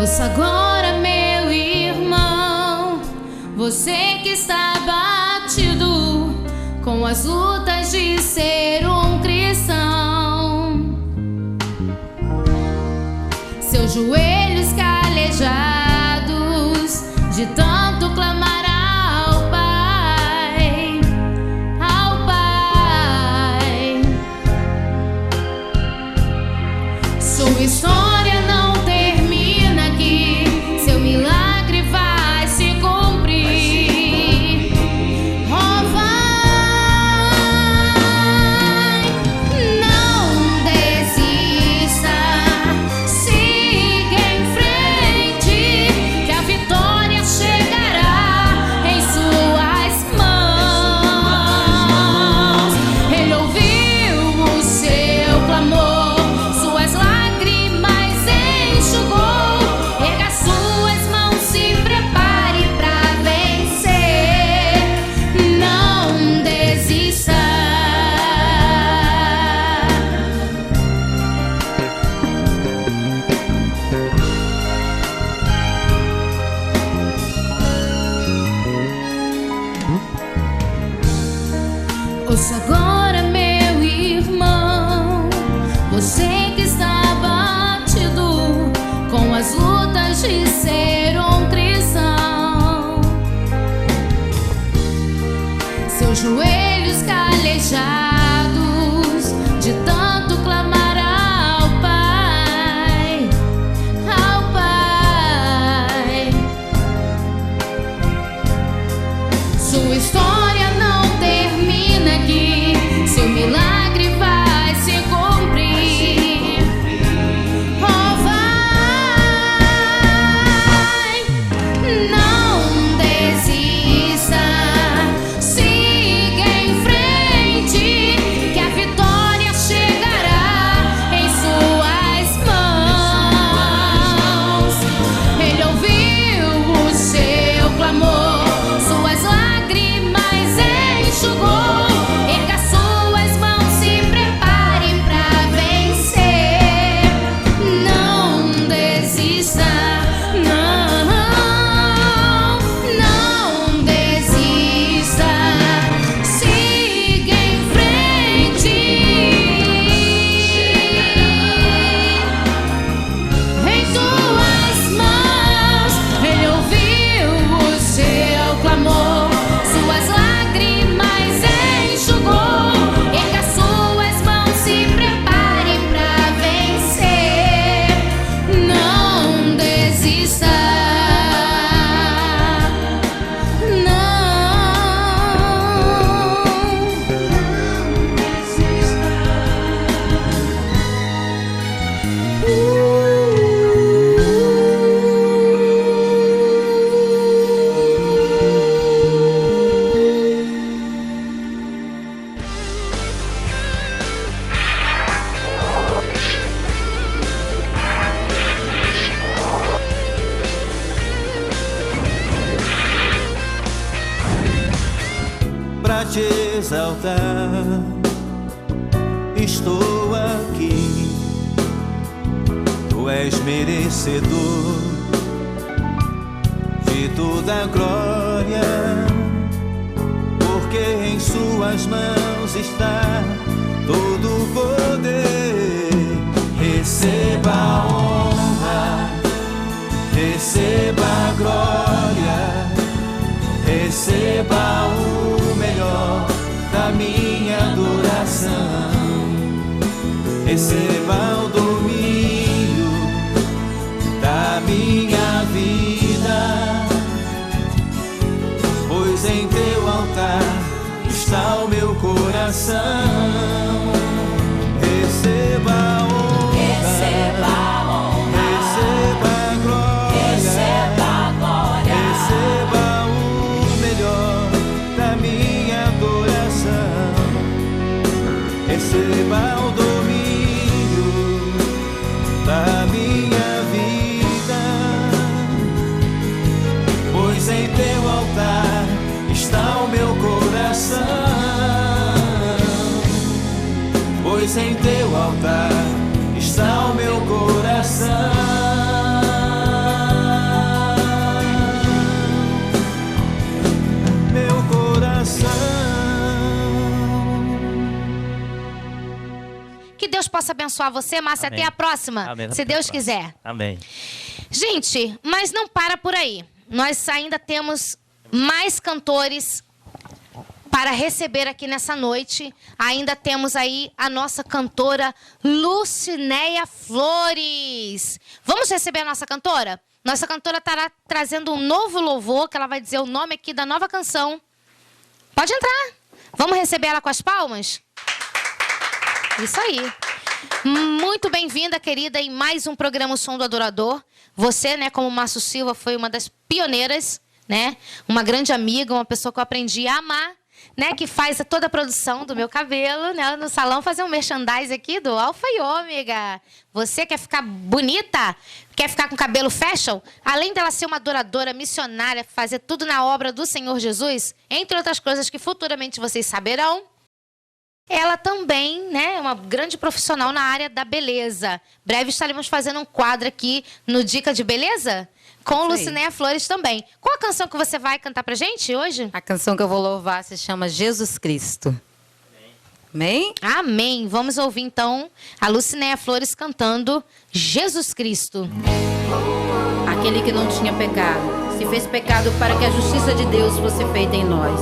Ouça agora, meu irmão, você que está batido com as lutas de ser um cristão, seus joelhos calejados de tanto clamar ao Pai, ao Pai. Sua história não termina aqui, seu milagre vai se cumprir. Oh, vai, não desista, siga em frente, que a vitória chegará em suas mãos. Ele ouviu o seu clamor, suas lágrimas enxugou. Erga suas mãos, se prepare pra vencer. Não desista. Ouça agora, meu irmão, você que está batido com as lutas de ser um cristão, seus joelhos calejados de tanto clamar ao Pai, ao Pai. Sua história não termina aqui, seu milagre vai se cumprir. Oh, vai, não desista, siga em frente, que a vitória chegará em suas mãos. Ele ouviu o seu clamor, suas lágrimas enxugou. Erga suas mãos, se prepare pra vencer. Não desista, não, não desista, siga em frente. Em tuas mãos, ele ouviu o seu clamor, suas lágrimas enxugou. Erga suas mãos, se prepare pra vencer. Não desista, pra te exaltar, estou aqui. Tu és merecedor de toda a glória, porque em suas mãos está todo o poder. Receba a honra, receba a glória, receba o melhor da minha adoração. Receba o domínio da minha vida, pois em teu altar está o meu coração. Receba a honra, receba a honra, receba a glória, receba a glória, receba o melhor da minha adoração. Receba o domínio da minha vida, pois em teu altar está o meu coração. Pois em teu altar abençoar você, Márcia. Amém. Até a próxima, Amém. se Deus quiser. Amém. Gente, mas não para por aí. Nós ainda temos mais cantores para receber aqui nessa noite. Ainda temos aí a nossa cantora Lucinéia Flores. Vamos receber a nossa cantora? Nossa cantora estará trazendo um novo louvor, que ela vai dizer o nome aqui da nova canção. Pode entrar. Vamos receber ela com as palmas? Isso aí. Muito bem-vinda, querida, em mais um programa O Som do Adorador. Você, né, como Márcio Silva, foi uma das pioneiras, né? Uma grande amiga, uma pessoa que eu aprendi a amar, né? Que faz toda a produção do meu cabelo, né? No salão, fazer um merchandise aqui do Alfa e Ômega. Você quer ficar bonita? Quer ficar com cabelo fashion? Além dela ser uma adoradora, missionária, fazer tudo na obra do Senhor Jesus, entre outras coisas que futuramente vocês saberão, ela também, né, é uma grande profissional na área da beleza. Breve estaremos fazendo um quadro aqui no Dica de Beleza com Lucinéia Flores também. Qual a canção que você vai cantar pra gente hoje? A canção que eu vou louvar se chama Jesus Cristo. Amém? Amém. Vamos ouvir então a Lucinéia Flores cantando Jesus Cristo. Aquele que não tinha pecado se fez pecado para que a justiça de Deus fosse feita em nós.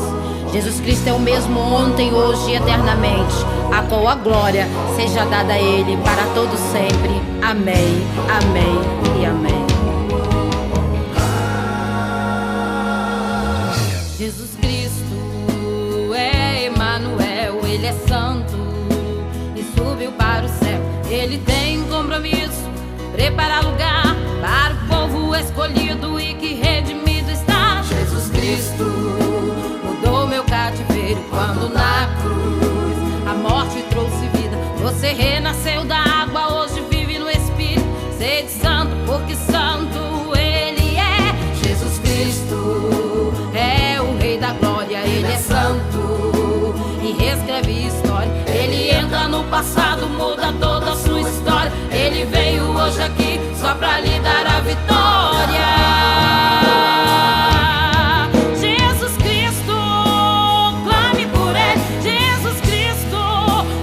Jesus Cristo é o mesmo ontem, hoje e eternamente, a qual a glória seja dada a Ele para todo sempre. Amém, amém e amém. Jesus Cristo é Emanuel, Ele é santo e subiu para o céu. Ele tem compromisso, preparar lugar para o povo escolhido e que redimido está. Jesus Cristo mudou meu cativeiro quando na cruz a morte trouxe vida. Você renasceu da água, hoje vive no Espírito. Sede santo, porque santo Ele é. Jesus Cristo é o Rei da Glória. Ele é santo e reescreve história. Ele entra no passado, muda toda a sua história. Ele veio hoje aqui só pra lhe dar a vitória. Jesus Cristo, clame por Ele. Jesus Cristo,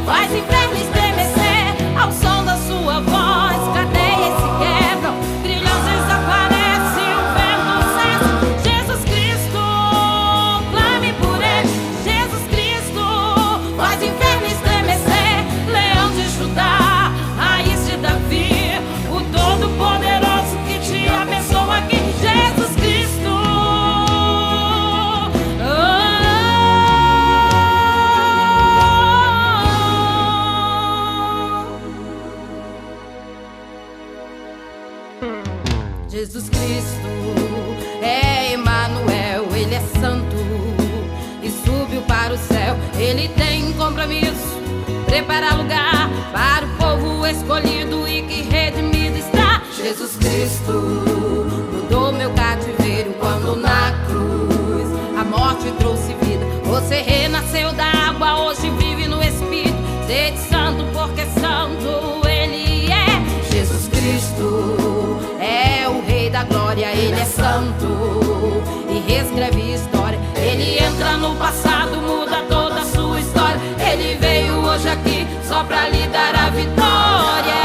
faz inferno estremecer ao som da sua voz. Cadeias se quebram, grilhões desaparecem, o vento cessa. Jesus Cristo, clame por Ele. Jesus Cristo, faz inferno estremecer. Leão de Judá, raiz de Davi, o Todo-Poderoso que te abençoa aqui. Jesus Cristo, Jesus Cristo é Emanuel, Ele é santo e subiu para o céu. Ele tem compromisso, preparar lugar para o povo escolhido e que redimido está. Jesus Cristo mudou meu cativeiro quando na cruz a morte trouxe vida. Você renasceu da água, hoje vive no Espírito. Sede santo, porque santo Ele é. Jesus Cristo é o Rei da Glória. Ele é santo e reescreve história. Ele entra no passado, muda toda a sua história. Ele veio hoje aqui só pra lhe dar a vitória.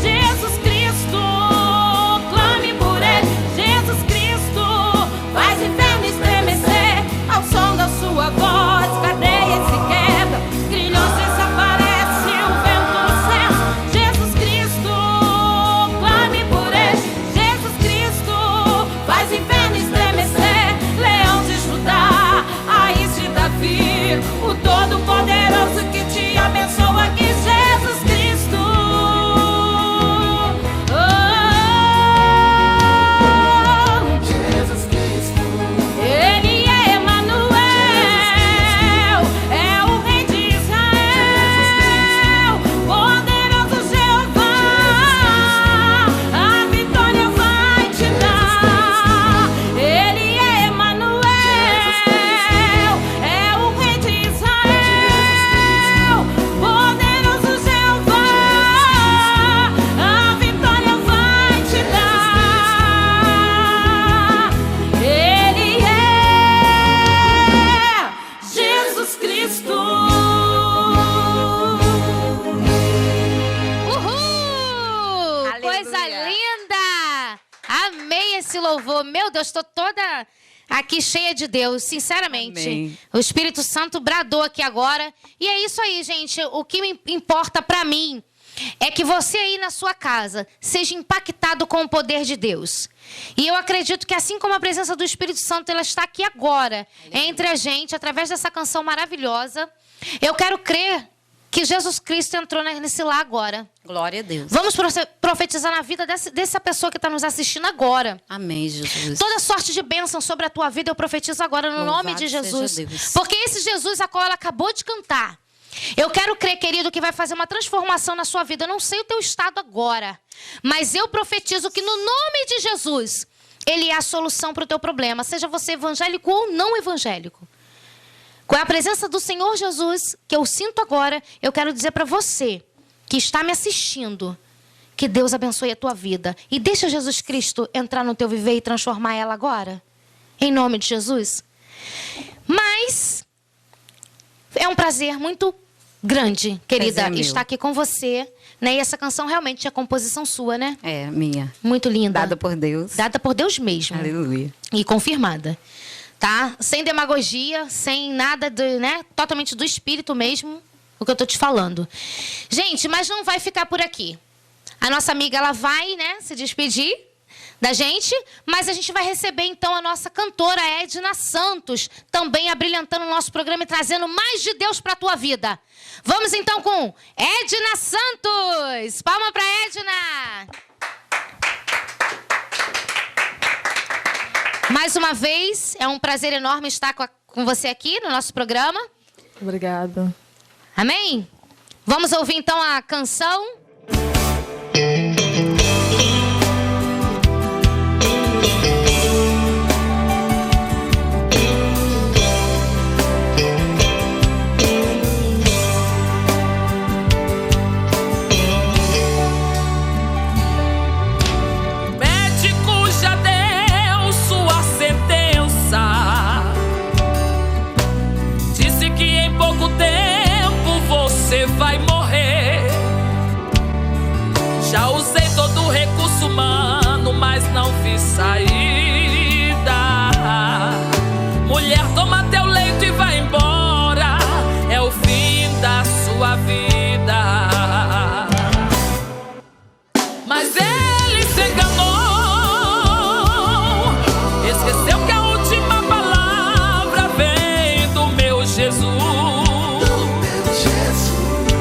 Jesus esse louvor. Meu Deus, estou toda aqui cheia de Deus, sinceramente. Amém. O Espírito Santo bradou aqui agora. E é isso aí, gente. O que me importa pra mim é que você aí na sua casa seja impactado com o poder de Deus. E eu acredito que assim como a presença do Espírito Santo, ela está aqui agora, entre a gente, através dessa canção maravilhosa. Eu quero crer que Jesus Cristo entrou nesse lar agora. Glória a Deus. Vamos profetizar na vida dessa pessoa que está nos assistindo agora. Amém, Jesus. Toda sorte de bênção sobre a tua vida eu profetizo agora no Louvado nome de Jesus. seja Deus. Porque esse Jesus a qual ela acabou de cantar, eu quero crer, querido, que vai fazer uma transformação na sua vida. Eu não sei o teu estado agora, mas eu profetizo que no nome de Jesus, Ele é a solução para o teu problema. Seja você evangélico ou não evangélico. Com a presença do Senhor Jesus, que eu sinto agora, eu quero dizer para você que está me assistindo, que Deus abençoe a tua vida. E deixa Jesus Cristo entrar no teu viver e transformar ela agora. Em nome de Jesus. Mas é um prazer muito grande, querida, Prazer meu. estar aqui com você. Né? E essa canção realmente é composição sua, né? É, minha. Muito linda. Dada por Deus. Dada por Deus mesmo. Aleluia. E confirmada. Tá? Sem demagogia, sem nada, né? Totalmente do espírito mesmo, o que eu tô te falando. Gente, mas não vai ficar por aqui. A nossa amiga, ela vai, né, se despedir da gente, mas a gente vai receber, então, a nossa cantora Edna Santos, também abrilhantando o nosso programa e trazendo mais de Deus pra tua vida. Vamos, então, com Edna Santos. Palma pra Edna. Mais uma vez, é um prazer enorme estar com você aqui no nosso programa. Obrigada. Amém? Vamos ouvir então a canção. Vai morrer. Já usei todo o recurso humano, mas não vi saída. Mulher, toma teu leito e vai embora. É o fim da sua vida. Mas ele se enganou. Esqueceu que a última palavra vem do meu Jesus.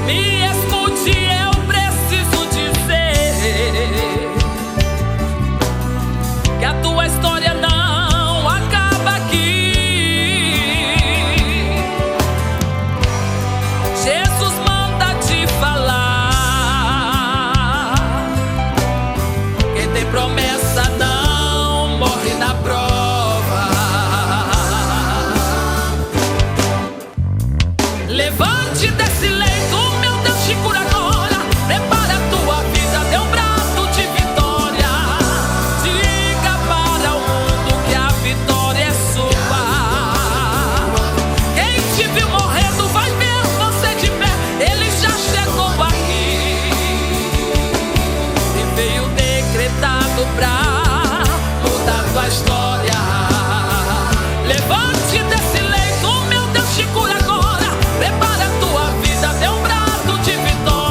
Me escute, eu preciso dizer que a tua história não acaba aqui. Jesus manda te falar. Quem tem promessa não morre na prova. Levante desse leito. Pra mudar tua história. Levante desse leito, meu Deus te cura agora. Prepara a tua vida, dê um brado de vitória.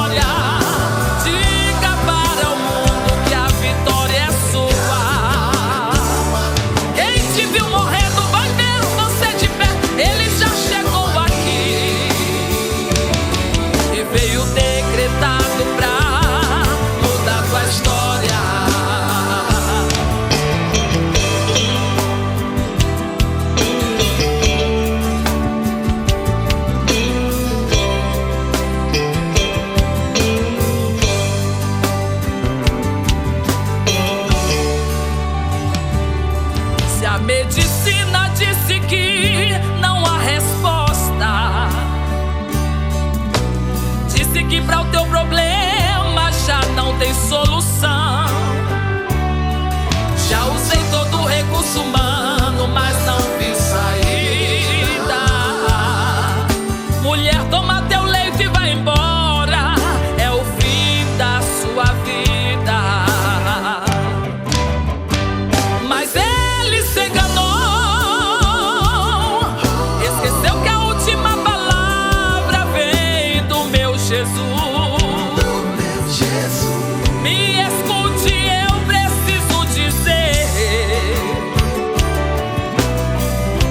Me escute, eu preciso dizer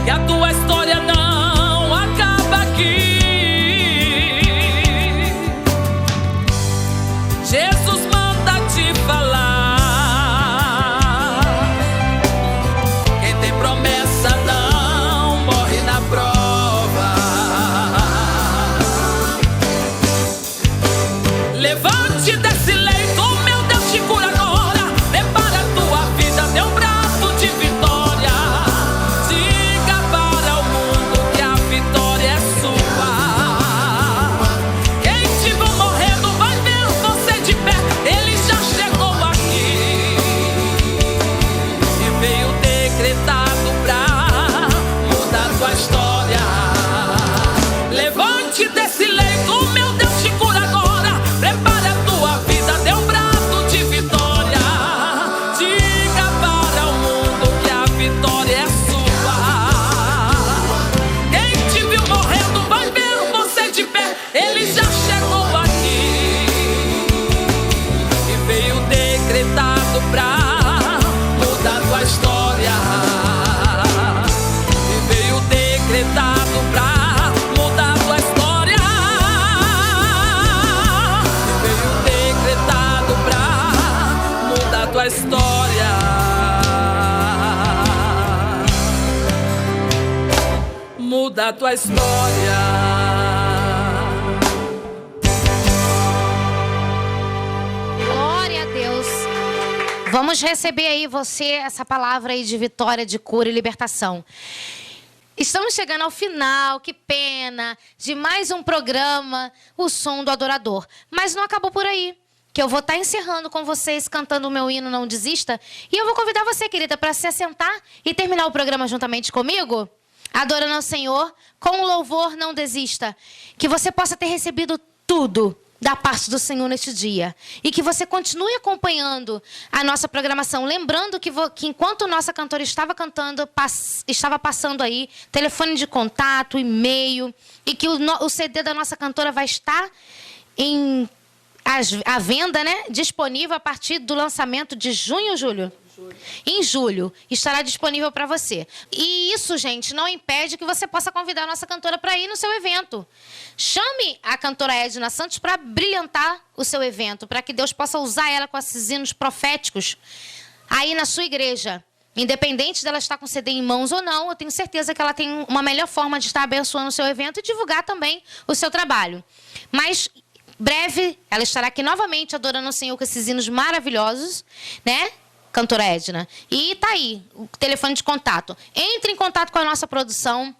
que a tua história não acaba aqui. Jesus manda te falar. Quem tem promessa não morre na prova. Levante desse leito, meu Deus te cura agora. Prepara a tua vida, dê um braço de vitória. Diga para o mundo que a vitória é sua. Quem te viu morrendo vai ver você de pé. Ele já chegou aqui e veio decretado pra mudar tua história. Levante desse leito, meu Deus te cura agora. Prepara a tua vida, dê um braço de vitória. Diga para o mundo que a vitória é sua. Quem te viu morrendo vai ver você de pé. Ele já chegou aqui e veio decretado pra mudar tua história. E veio decretado pra mudar tua história. E veio decretado pra mudar tua história. Muda tua história. Glória a Deus. Vamos receber aí essa palavra aí de vitória, de cura e libertação. Estamos chegando ao final, que pena, de mais um programa, O Som do Adorador. Mas não acabou por aí, que eu vou estar encerrando com vocês, cantando o meu hino Não Desista. E eu vou convidar você, querida, para se assentar e terminar o programa juntamente comigo, adorando ao Senhor, com o louvor Não Desista. Que você possa ter recebido tudo da parte do Senhor neste dia. E que você continue acompanhando a nossa programação. Lembrando que enquanto nossa cantora estava cantando, estava passando aí telefone de contato, e-mail. E que o CD da nossa cantora vai estar à venda, né? Disponível a partir do lançamento de junho, Júlio? Em julho estará disponível para você. E isso, gente, não impede que você possa convidar a nossa cantora para ir no seu evento. Chame a cantora Edna Santos para brilhantar o seu evento, para que Deus possa usar ela com esses hinos proféticos aí na sua igreja. Independente dela estar com CD em mãos ou não, eu tenho certeza que ela tem uma melhor forma de estar abençoando o seu evento e divulgar também o seu trabalho. Mas breve ela estará aqui novamente adorando o Senhor com esses hinos maravilhosos, né? Cantora Edna. E tá aí o telefone de contato. Entre em contato com a nossa produção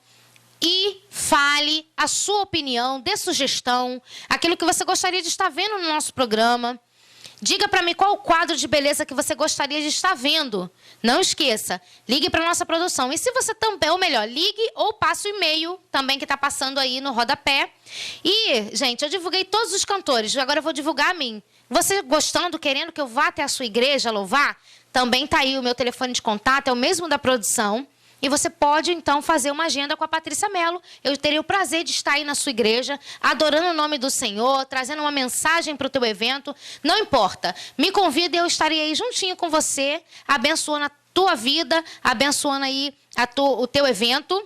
e fale a sua opinião, dê sugestão, aquilo que você gostaria de estar vendo no nosso programa. Diga para mim qual o quadro de beleza que você gostaria de estar vendo. Não esqueça, ligue para a nossa produção. E se você também, ou melhor, ligue ou passe o e-mail também que está passando aí no rodapé. E, gente, eu divulguei todos os cantores, agora eu vou divulgar a mim. Você gostando, querendo que eu vá até a sua igreja louvar? Também está aí o meu telefone de contato, é o mesmo da produção. E você pode, então, fazer uma agenda com a Patrícia Mello. Eu teria o prazer de estar aí na sua igreja, adorando o nome do Senhor, trazendo uma mensagem para o teu evento. Não importa. Me convida e eu estarei aí juntinho com você, abençoando a tua vida, abençoando aí o teu evento,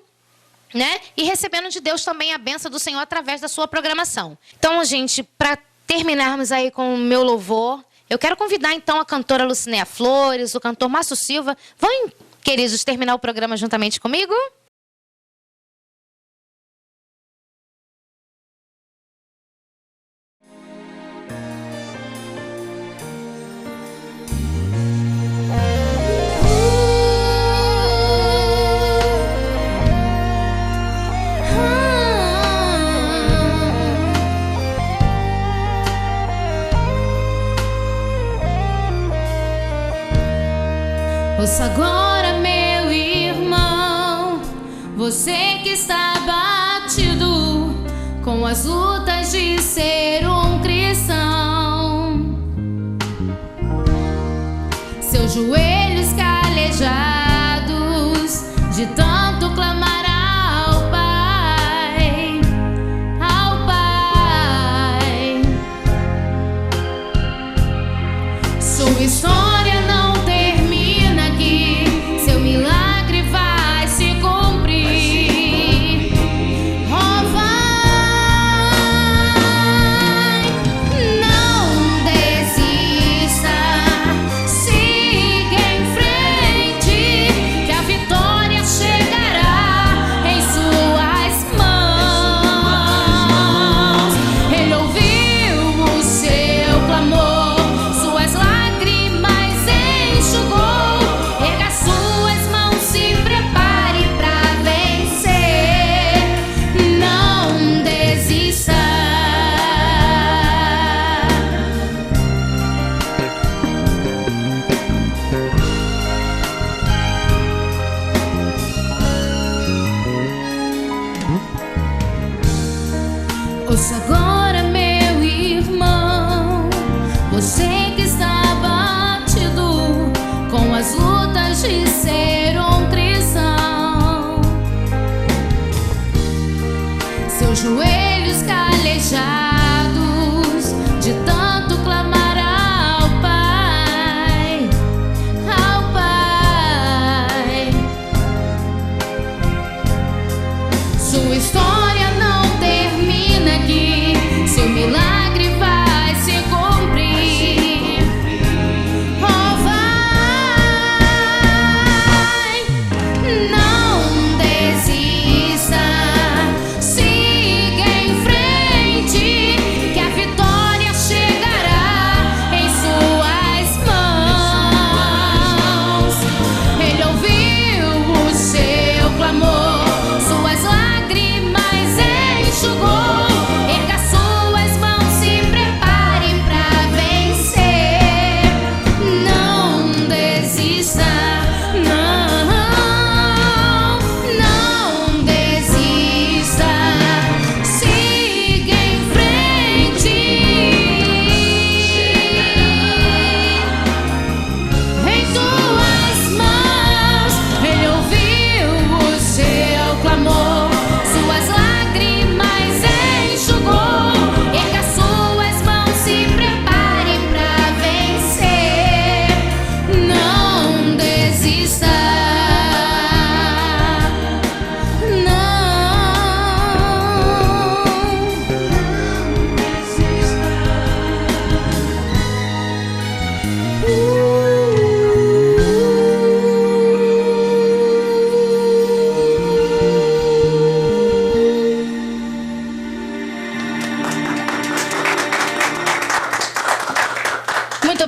né? E recebendo de Deus também a bênção do Senhor através da sua programação. Então, gente, para terminarmos aí com o meu louvor, eu quero convidar, então, a cantora Lucinéia Flores, o cantor Márcio Silva. Vão, queridos, terminar o programa juntamente comigo? Ouça agora, meu irmão, você que está batido com as lutas de ser um cristão, seus joelhos calejados de tanto clamar ao Pai, ao Pai.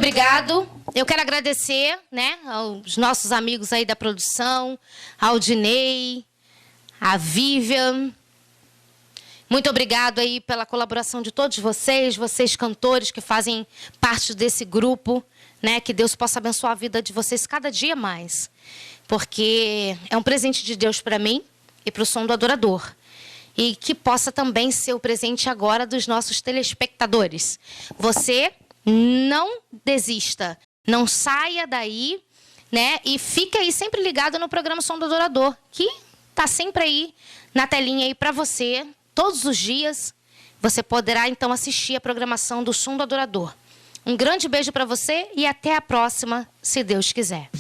obrigado. Eu quero agradecer, né, aos nossos amigos aí da produção, ao Dinei, a Vivian. Muito obrigado aí pela colaboração de todos vocês cantores que fazem parte desse grupo, né? Que Deus possa abençoar a vida de vocês cada dia mais. Porque é um presente de Deus para mim e para o Som do Adorador. E que possa também ser o presente agora dos nossos telespectadores. Você não desista, não saia daí, né? E fique aí sempre ligado no programa Som do Adorador, que tá sempre aí na telinha aí para você. Todos os dias você poderá então assistir a programação do Som do Adorador. Um grande beijo para você e até a próxima, se Deus quiser.